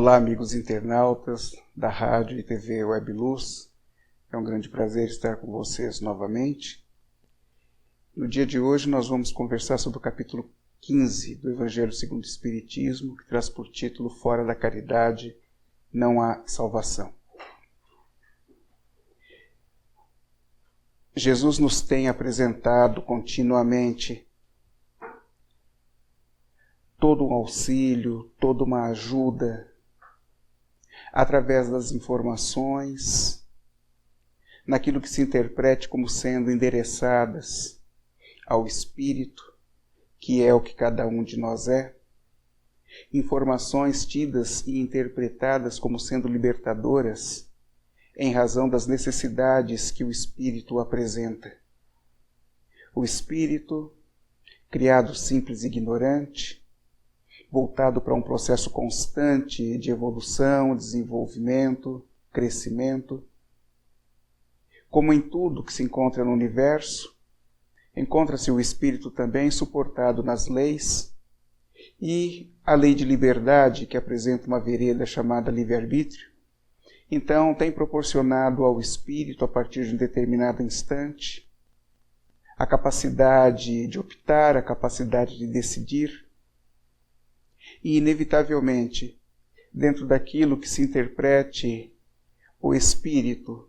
Olá, amigos internautas da Rádio e TV Web Luz. É um grande prazer estar com vocês novamente. No dia de hoje nós vamos conversar sobre o capítulo 15 do Evangelho segundo o Espiritismo, que traz por título Fora da caridade não há salvação. Jesus nos tem apresentado continuamente todo um auxílio, toda uma ajuda, através das informações, naquilo que se interprete como sendo endereçadas ao Espírito, que é o que cada um de nós é, informações tidas e interpretadas como sendo libertadoras, em razão das necessidades que o Espírito apresenta. O Espírito, criado simples e ignorante, voltado para um processo constante de evolução, desenvolvimento, crescimento. Como em tudo que se encontra no universo, encontra-se o Espírito também suportado nas leis, e a lei de liberdade, que apresenta uma vereda chamada livre-arbítrio, então tem proporcionado ao Espírito, a partir de um determinado instante, a capacidade de optar, a capacidade de decidir, e, inevitavelmente, dentro daquilo que se interprete o Espírito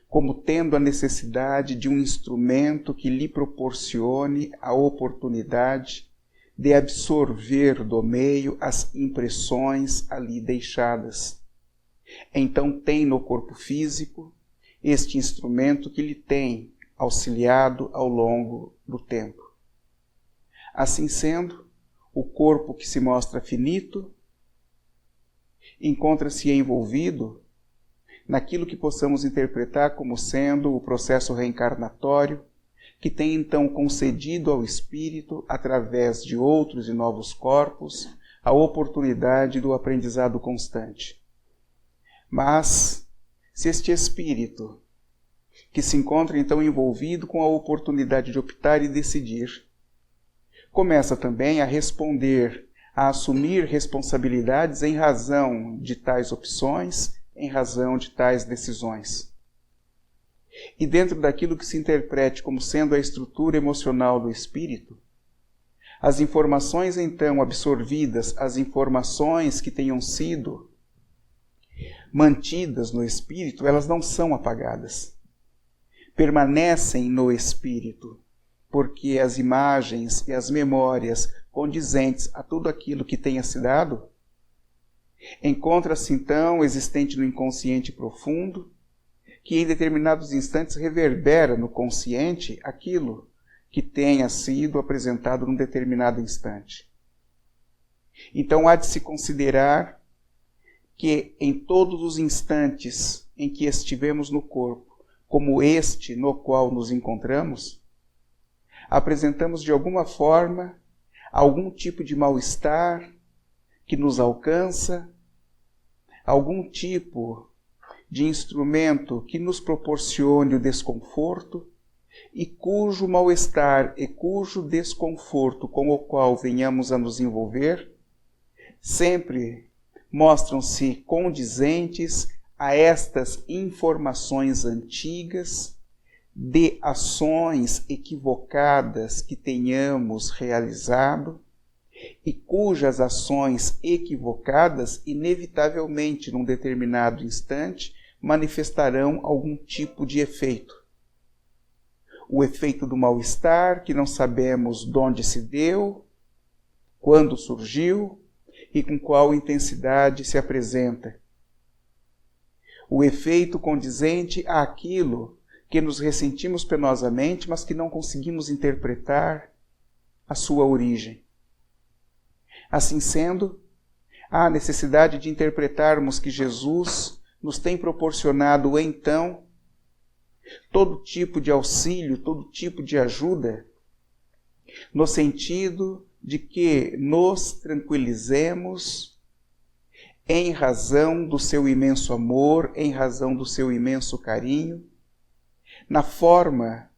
como tendo a necessidade de um instrumento que lhe proporcione a oportunidade de absorver do meio as impressões ali deixadas. Então tem no corpo físico este instrumento que lhe tem auxiliado ao longo do tempo. Assim sendo, o corpo que se mostra finito encontra-se envolvido naquilo que possamos interpretar como sendo o processo reencarnatório, que tem então concedido ao espírito, através de outros e novos corpos, a oportunidade do aprendizado constante. Mas, se este espírito, que se encontra então envolvido com a oportunidade de optar e decidir, começa também a responder, a assumir responsabilidades em razão de tais opções, em razão de tais decisões. E dentro daquilo que se interprete como sendo a estrutura emocional do espírito, as informações então absorvidas, as informações que tenham sido mantidas no espírito, elas não são apagadas. Permanecem no espírito, porque as imagens e as memórias condizentes a tudo aquilo que tenha se dado, encontra-se então existente no inconsciente profundo, que em determinados instantes reverbera no consciente aquilo que tenha sido apresentado num determinado instante. Então há de se considerar que em todos os instantes em que estivemos no corpo, como este no qual nos encontramos, apresentamos de alguma forma algum tipo de mal-estar que nos alcança, algum tipo de instrumento que nos proporcione o desconforto e cujo mal-estar e cujo desconforto com o qual venhamos a nos envolver sempre mostram-se condizentes a estas informações antigas de ações equivocadas que tenhamos realizado e cujas ações equivocadas, inevitavelmente, num determinado instante, manifestarão algum tipo de efeito. O efeito do mal-estar, que não sabemos de onde se deu, quando surgiu e com qual intensidade se apresenta. O efeito condizente àquilo que nos ressentimos penosamente, mas que não conseguimos interpretar a sua origem. Assim sendo, há a necessidade de interpretarmos que Jesus nos tem proporcionado, então, todo tipo de auxílio, todo tipo de ajuda, no sentido de que nos tranquilizemos em razão do seu imenso amor, em razão do seu imenso carinho, na forma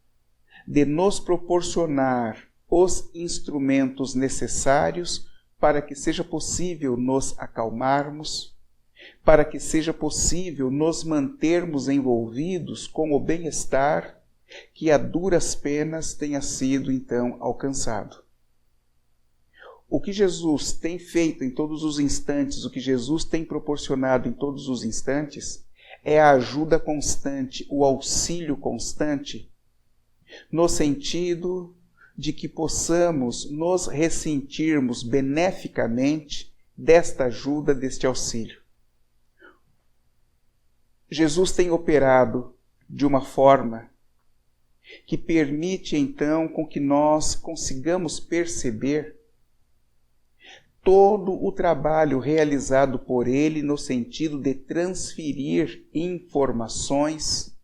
de nos proporcionar os instrumentos necessários para que seja possível nos acalmarmos, para que seja possível nos mantermos envolvidos com o bem-estar que a duras penas tenha sido então alcançado. O que Jesus tem feito em todos os instantes, o que Jesus tem proporcionado em todos os instantes, é a ajuda constante, o auxílio constante, no sentido de que possamos nos ressentirmos beneficamente desta ajuda, deste auxílio. Jesus tem operado de uma forma que permite então com que nós consigamos perceber todo o trabalho realizado por ele no sentido de transferir informações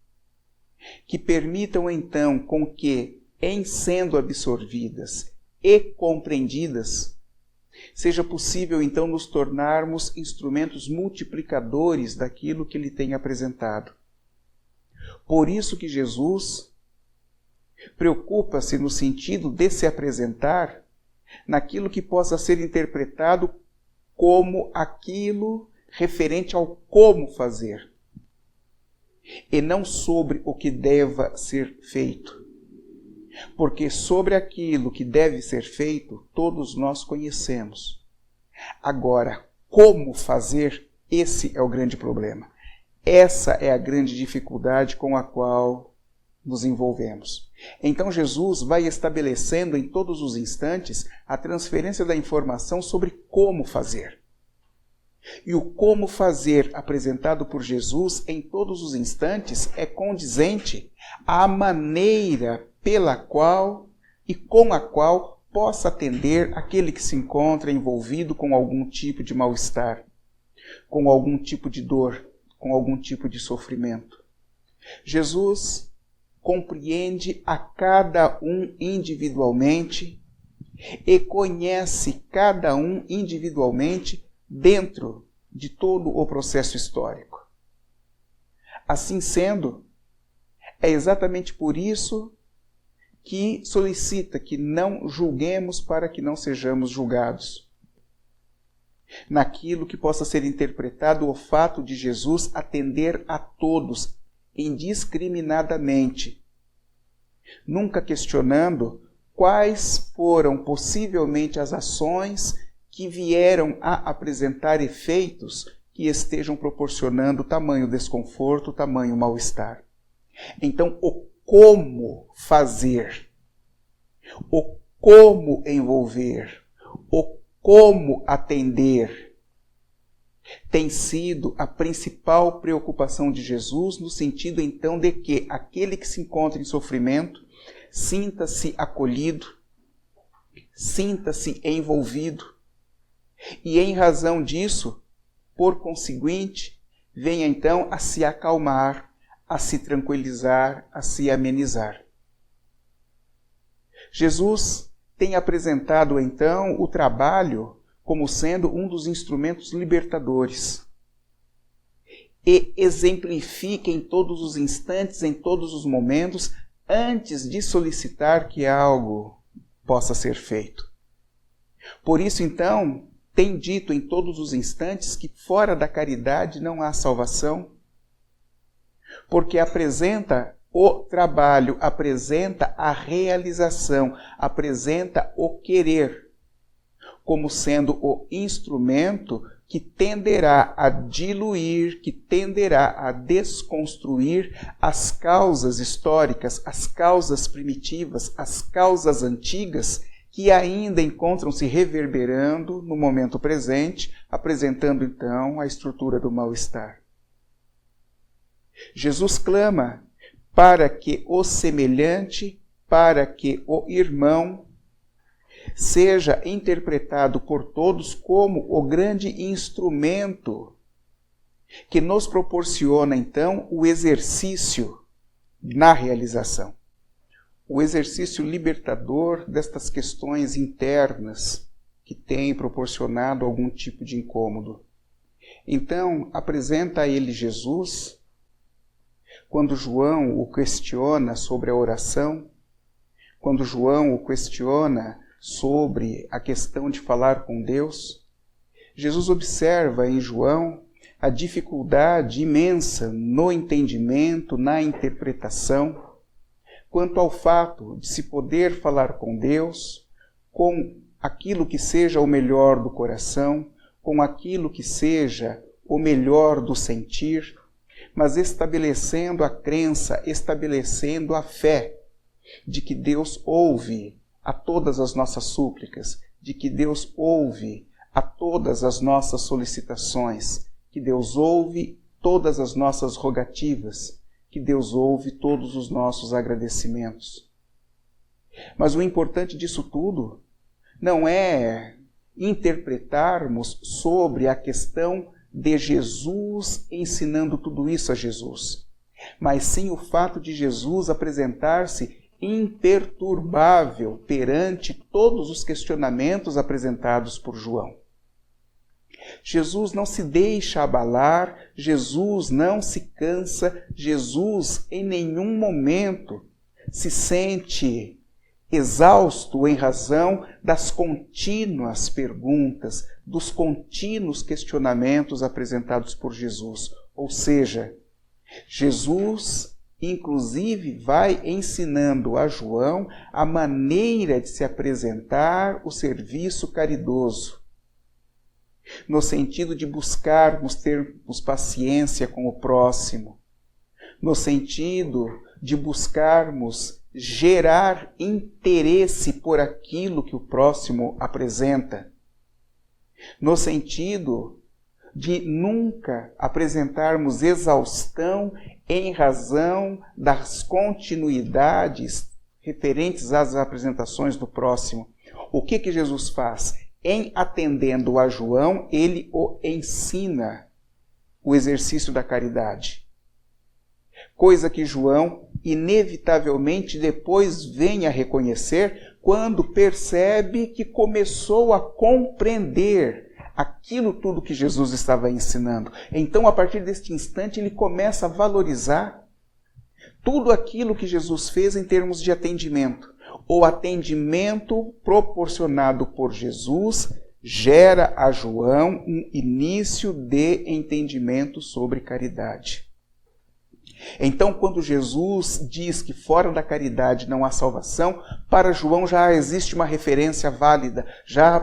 que permitam então com que, em sendo absorvidas e compreendidas, seja possível então nos tornarmos instrumentos multiplicadores daquilo que ele tem apresentado. Por isso que Jesus preocupa-se no sentido de se apresentar naquilo que possa ser interpretado como aquilo referente ao como fazer, e não sobre o que deva ser feito. Porque sobre aquilo que deve ser feito, todos nós conhecemos. Agora, como fazer, esse é o grande problema. Essa é a grande dificuldade com a qual nos envolvemos. Então Jesus vai estabelecendo em todos os instantes a transferência da informação sobre como fazer. E o como fazer apresentado por Jesus em todos os instantes é condizente à maneira pela qual e com a qual possa atender aquele que se encontra envolvido com algum tipo de mal-estar, com algum tipo de dor, com algum tipo de sofrimento. Jesus compreende a cada um individualmente e conhece cada um individualmente dentro de todo o processo histórico. Assim sendo, é exatamente por isso que solicita que não julguemos para que não sejamos julgados. Naquilo que possa ser interpretado o fato de Jesus atender a todos indiscriminadamente, nunca questionando quais foram possivelmente as ações que vieram a apresentar efeitos que estejam proporcionando tamanho desconforto, tamanho mal-estar. Então, o como fazer, o como envolver, o como atender, tem sido a principal preocupação de Jesus, no sentido então de que aquele que se encontra em sofrimento sinta-se acolhido, sinta-se envolvido, e em razão disso, por conseguinte, venha então a se acalmar, a se tranquilizar, a se amenizar. Jesus tem apresentado então o trabalho como sendo um dos instrumentos libertadores e exemplifica em todos os instantes, em todos os momentos, antes de solicitar que algo possa ser feito. Por isso, então, tem dito em todos os instantes que fora da caridade não há salvação, porque apresenta o trabalho, apresenta a realização, apresenta o querer, como sendo o instrumento que tenderá a diluir, que tenderá a desconstruir as causas históricas, as causas primitivas, as causas antigas, que ainda encontram-se reverberando no momento presente, apresentando então a estrutura do mal-estar. Jesus clama para que o semelhante, para que o irmão seja interpretado por todos como o grande instrumento que nos proporciona então o exercício na realização. O exercício libertador destas questões internas que têm proporcionado algum tipo de incômodo. Então, apresenta a ele Jesus, quando João o questiona sobre a oração, quando João o questiona sobre a questão de falar com Deus, Jesus observa em João a dificuldade imensa no entendimento, na interpretação, quanto ao fato de se poder falar com Deus, com aquilo que seja o melhor do coração, com aquilo que seja o melhor do sentir, mas estabelecendo a crença, estabelecendo a fé de que Deus ouve a todas as nossas súplicas, de que Deus ouve a todas as nossas solicitações, que Deus ouve todas as nossas rogativas, que Deus ouve todos os nossos agradecimentos. Mas o importante disso tudo não é interpretarmos sobre a questão de Jesus ensinando tudo isso a Jesus, mas sim o fato de Jesus apresentar-se imperturbável perante todos os questionamentos apresentados por João. Jesus não se deixa abalar, Jesus não se cansa, Jesus em nenhum momento se sente exausto em razão das contínuas perguntas, dos contínuos questionamentos apresentados por Jesus. Ou seja, Jesus, inclusive, vai ensinando a João a maneira de se apresentar o serviço caridoso, no sentido de buscarmos termos paciência com o próximo, no sentido de buscarmos gerar interesse por aquilo que o próximo apresenta, no sentido de nunca apresentarmos exaustão em razão das continuidades referentes às apresentações do próximo. O que Jesus faz? Em atendendo a João, ele o ensina o exercício da caridade. Coisa que João, inevitavelmente, depois vem a reconhecer quando percebe que começou a compreender aquilo tudo que Jesus estava ensinando. Então, a partir deste instante, ele começa a valorizar tudo aquilo que Jesus fez em termos de atendimento. O atendimento proporcionado por Jesus gera a João um início de entendimento sobre caridade. Então, quando Jesus diz que fora da caridade não há salvação, para João já existe uma referência válida,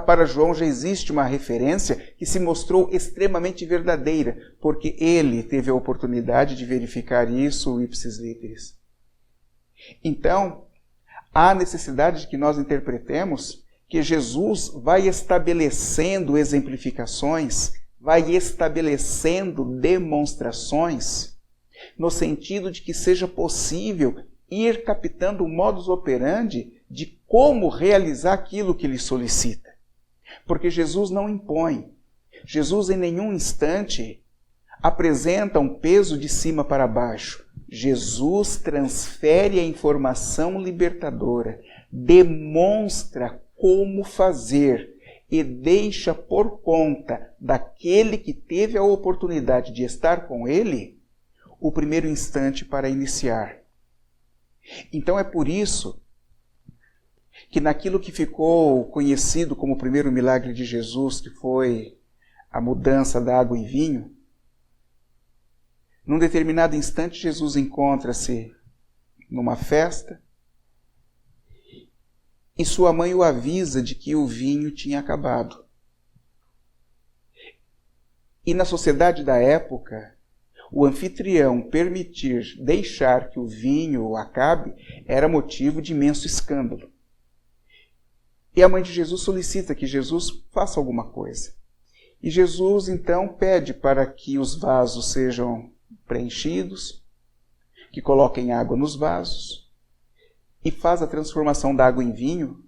para João já existe uma referência que se mostrou extremamente verdadeira, porque ele teve a oportunidade de verificar isso ipsis literis. Então, há necessidade de que nós interpretemos que Jesus vai estabelecendo exemplificações, vai estabelecendo demonstrações, no sentido de que seja possível ir captando o modus operandi de como realizar aquilo que ele solicita. Porque Jesus não impõe. Jesus em nenhum instante apresenta um peso de cima para baixo. Jesus transfere a informação libertadora, demonstra como fazer e deixa por conta daquele que teve a oportunidade de estar com ele o primeiro instante para iniciar. Então é por isso que naquilo que ficou conhecido como o primeiro milagre de Jesus, que foi a mudança da água em vinho, num determinado instante Jesus encontra-se numa festa e sua mãe o avisa de que o vinho tinha acabado. E na sociedade da época, o anfitrião deixar que o vinho acabe era motivo de imenso escândalo. E a mãe de Jesus solicita que Jesus faça alguma coisa. E Jesus então pede para que os vasos sejam preenchidos, que coloquem água nos vasos, e faz a transformação da água em vinho,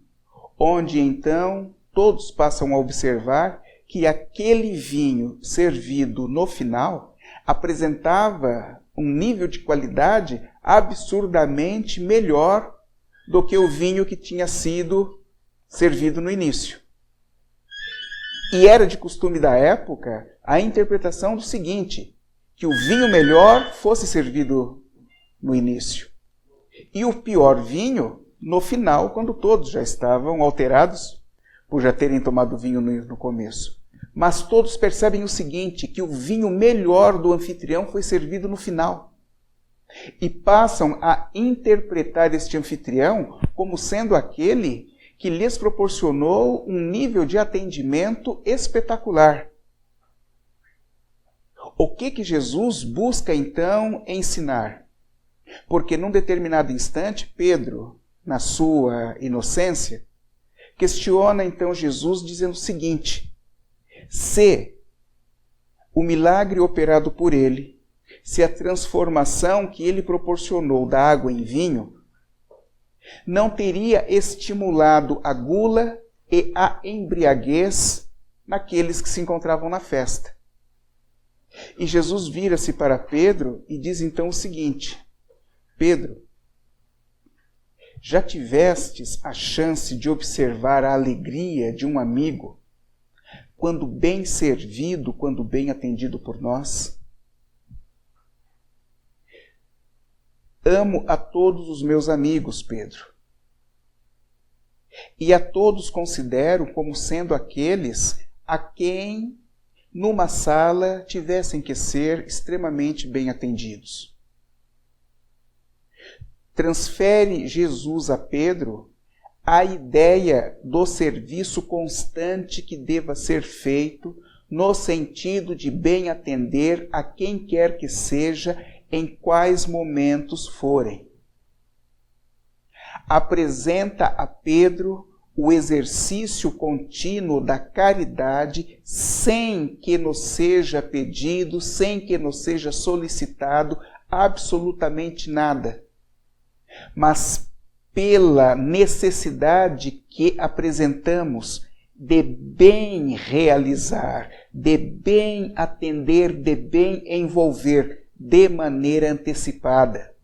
onde então todos passam a observar que aquele vinho servido no final apresentava um nível de qualidade absurdamente melhor do que o vinho que tinha sido servido no início. E era de costume da época a interpretação do seguinte, que o vinho melhor fosse servido no início e o pior vinho no final, quando todos já estavam alterados por já terem tomado vinho no começo. Mas todos percebem o seguinte, que o vinho melhor do anfitrião foi servido no final. E passam a interpretar este anfitrião como sendo aquele que lhes proporcionou um nível de atendimento espetacular. O que Jesus busca então ensinar? Porque num determinado instante, Pedro, na sua inocência, questiona então Jesus dizendo o seguinte: se o milagre operado por ele, se a transformação que ele proporcionou da água em vinho, não teria estimulado a gula e a embriaguez naqueles que se encontravam na festa. E Jesus vira-se para Pedro e diz então o seguinte: Pedro, já tivestes a chance de observar a alegria de um amigo quando bem servido, quando bem atendido por nós? Amo a todos os meus amigos, Pedro, e a todos considero como sendo aqueles a quem, numa sala, tivessem que ser extremamente bem atendidos. Transfere Jesus a Pedro a ideia do serviço constante que deva ser feito no sentido de bem atender a quem quer que seja, em quais momentos forem. Apresenta a Pedro o exercício contínuo da caridade sem que nos seja pedido, sem que nos seja solicitado absolutamente nada, mas pela necessidade que apresentamos de bem realizar, de bem atender, de bem envolver de maneira antecipada.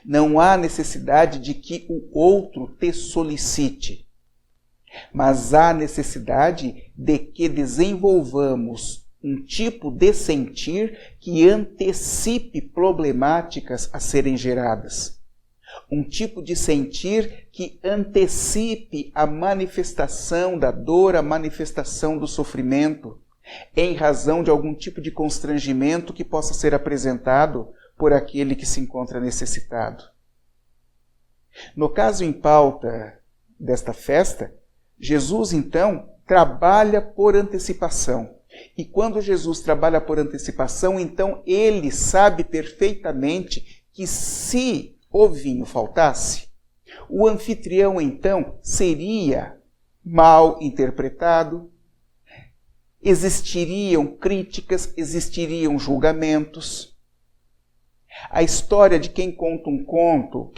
Não há necessidade de que o outro te solicite, mas há necessidade de que desenvolvamos um tipo de sentir que antecipe problemáticas a serem geradas. Um tipo de sentir que antecipe a manifestação da dor, a manifestação do sofrimento, em razão de algum tipo de constrangimento que possa ser apresentado por aquele que se encontra necessitado. No caso em pauta desta festa, Jesus, então, trabalha por antecipação. E quando Jesus trabalha por antecipação, então ele sabe perfeitamente que se o vinho faltasse, o anfitrião, então, seria mal interpretado, existiriam críticas, existiriam julgamentos. A história de quem conta um conto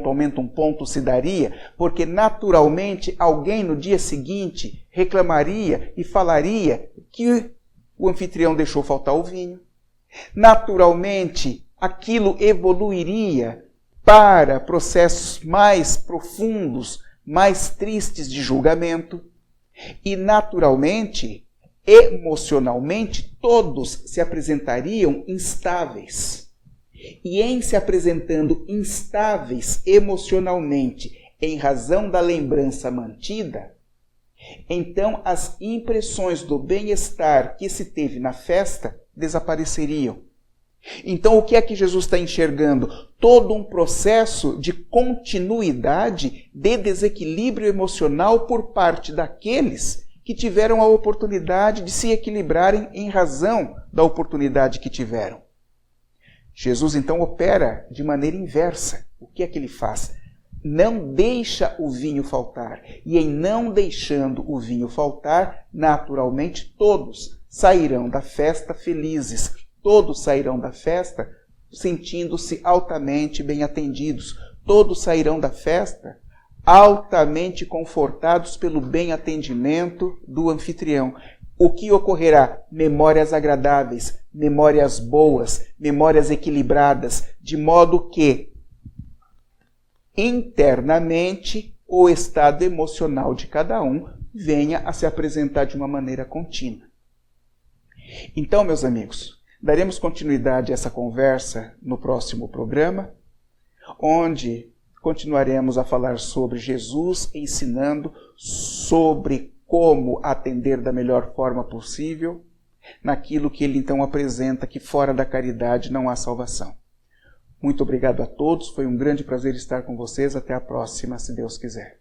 aumenta um ponto se daria, porque naturalmente alguém no dia seguinte reclamaria e falaria que o anfitrião deixou faltar o vinho. Naturalmente aquilo evoluiria para processos mais profundos, mais tristes de julgamento. E naturalmente, emocionalmente, todos se apresentariam instáveis. E em se apresentando instáveis emocionalmente, em razão da lembrança mantida, então as impressões do bem-estar que se teve na festa desapareceriam. Então o que é que Jesus está enxergando? Todo um processo de continuidade de desequilíbrio emocional por parte daqueles que tiveram a oportunidade de se equilibrarem em razão da oportunidade que tiveram. Jesus então opera de maneira inversa. O que é que ele faz? Não deixa o vinho faltar. E em não deixando o vinho faltar, naturalmente todos sairão da festa felizes. Todos sairão da festa sentindo-se altamente bem atendidos. Todos sairão da festa altamente confortados pelo bem atendimento do anfitrião. O que ocorrerá? Memórias agradáveis, memórias boas, memórias equilibradas, de modo que internamente o estado emocional de cada um venha a se apresentar de uma maneira contínua. Então, meus amigos, daremos continuidade a essa conversa no próximo programa, onde continuaremos a falar sobre Jesus ensinando sobre como atender da melhor forma possível naquilo que ele então apresenta, que fora da caridade não há salvação. Muito obrigado a todos, foi um grande prazer estar com vocês, até a próxima, se Deus quiser.